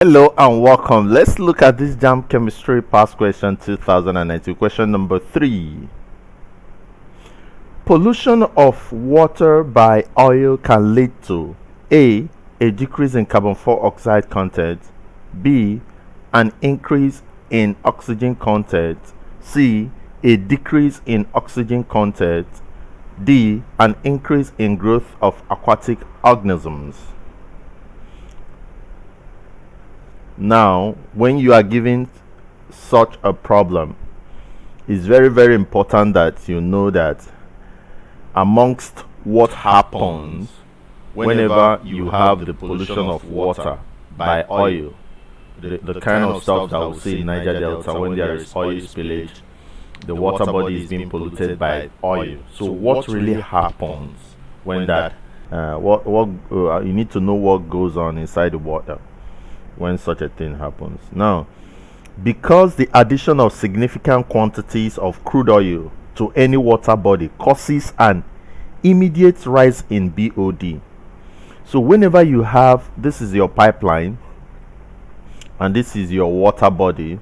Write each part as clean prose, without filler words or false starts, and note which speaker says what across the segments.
Speaker 1: Hello and welcome. Let's look at this JAMB Chemistry past question 2019. Question number 3. Pollution of water by oil can lead to A. A decrease in carbon dioxide content, B. An increase in oxygen content, C. A decrease in oxygen content, D. An increase in growth of aquatic organisms. Now, when you are given such a problem, it's very important that you know that amongst what happens whenever you have the pollution of water by oil, the kind of stuff that we see in Niger Delta when there is oil spillage, the water body is being polluted by oil. So what really happens when that you need to know what goes on inside the water when such a thing happens. Now, because the addition of significant quantities of crude oil to any water body causes an immediate rise in BOD. So whenever you have, this is your pipeline and this is your water body,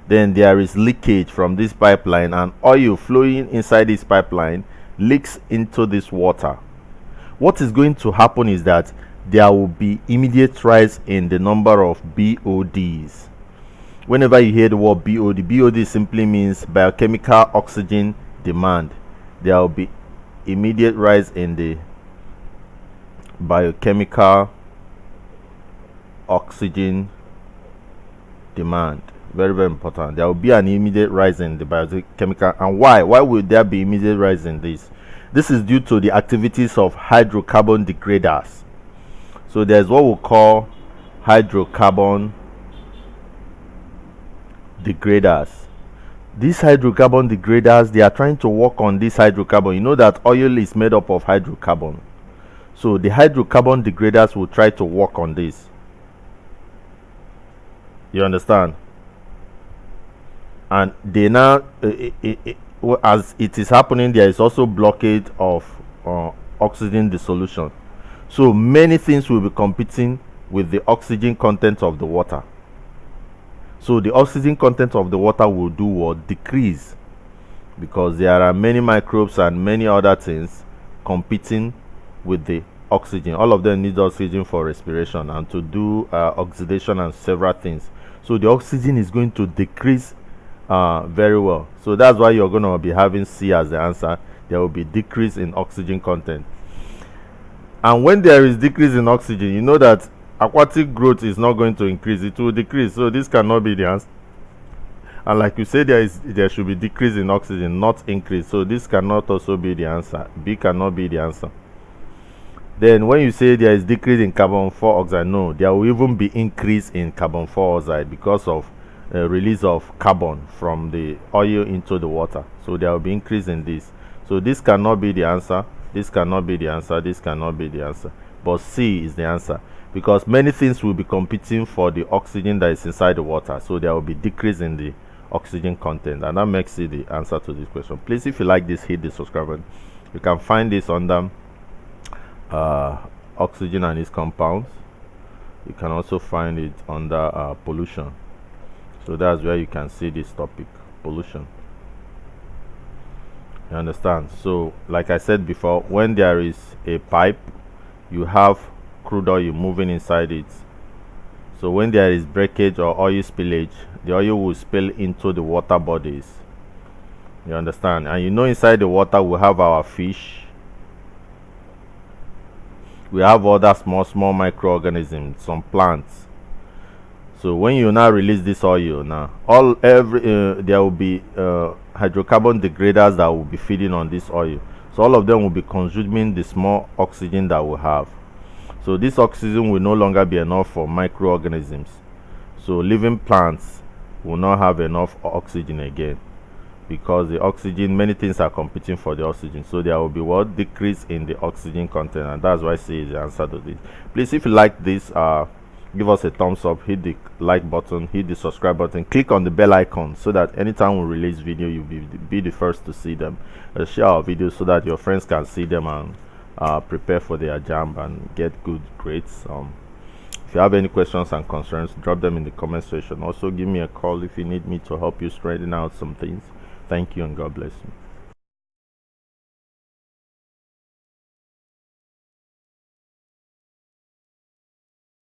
Speaker 1: then there is leakage from this pipeline and oil flowing inside this pipeline leaks into this water. What is going to happen is that there will be immediate rise in the number of BODs. Whenever you hear the word BOD simply means biochemical oxygen demand. There will be immediate rise in the biochemical oxygen demand. Very important. There will be an immediate rise in the biochemical. And why would there be immediate rise in this? This is due to the activities of hydrocarbon degraders. So there's what we call hydrocarbon degraders. These hydrocarbon degraders, they are trying to work on this hydrocarbon. You know that oil is made up of hydrocarbon. So the hydrocarbon degraders will try to work on this. You understand? And they now, as it is happening, there is also blockade of oxygen dissolution. So many things will be competing with the oxygen content of the water. So the oxygen content of the water will do what? Decrease, because there are many microbes and many other things competing with the oxygen. All of them need oxygen for respiration and to do oxidation and several things. So the oxygen is going to decrease very well. So that's why you're going to be having C as the answer. There will be decrease in oxygen content. And when there is decrease in oxygen, you know that aquatic growth is not going to increase, it will decrease. So this cannot be the answer. And like you said, there should be decrease in oxygen, not increase. So this cannot also be the answer. B cannot be the answer. Then when you say there is decrease in carbon dioxide, no, there will even be increase in carbon dioxide because of release of carbon from the oil into the water. So there will be increase in this. So this cannot be the answer. This cannot be the answer. This cannot be the answer. But C is the answer, because many things will be competing for the oxygen that is inside the water. So there will be decrease in the oxygen content, and that makes C the answer to this question. Please, if you like this, hit the subscribe button. You can find this under oxygen and its compounds. You can also find it under pollution. So that's where you can see this topic, pollution. You understand? So like I said before, when there is a pipe, you have crude oil moving inside it. So when there is breakage or oil spillage, the oil will spill into the water bodies. You understand? And you know, inside the water we have our fish, we have other small microorganisms, some plants. So when you now release this oil, now there will be hydrocarbon degraders that will be feeding on this oil. So all of them will be consuming the small oxygen that we have. So this oxygen will no longer be enough for microorganisms. So living plants will not have enough oxygen again, because the oxygen, many things are competing for the oxygen. So there will be what? Decrease in the oxygen content, and that's why C is the answer to this. Please, if you like this, give us a thumbs up, hit the like button, hit the subscribe button, click on the bell icon so that anytime we release video, you'll be the first to see them. Share our videos so that your friends can see them and prepare for their JAMB and get good grades. If you have any questions and concerns, drop them in the comment section. Also, give me a call if you need me to help you straighten out some things. Thank you and God bless you.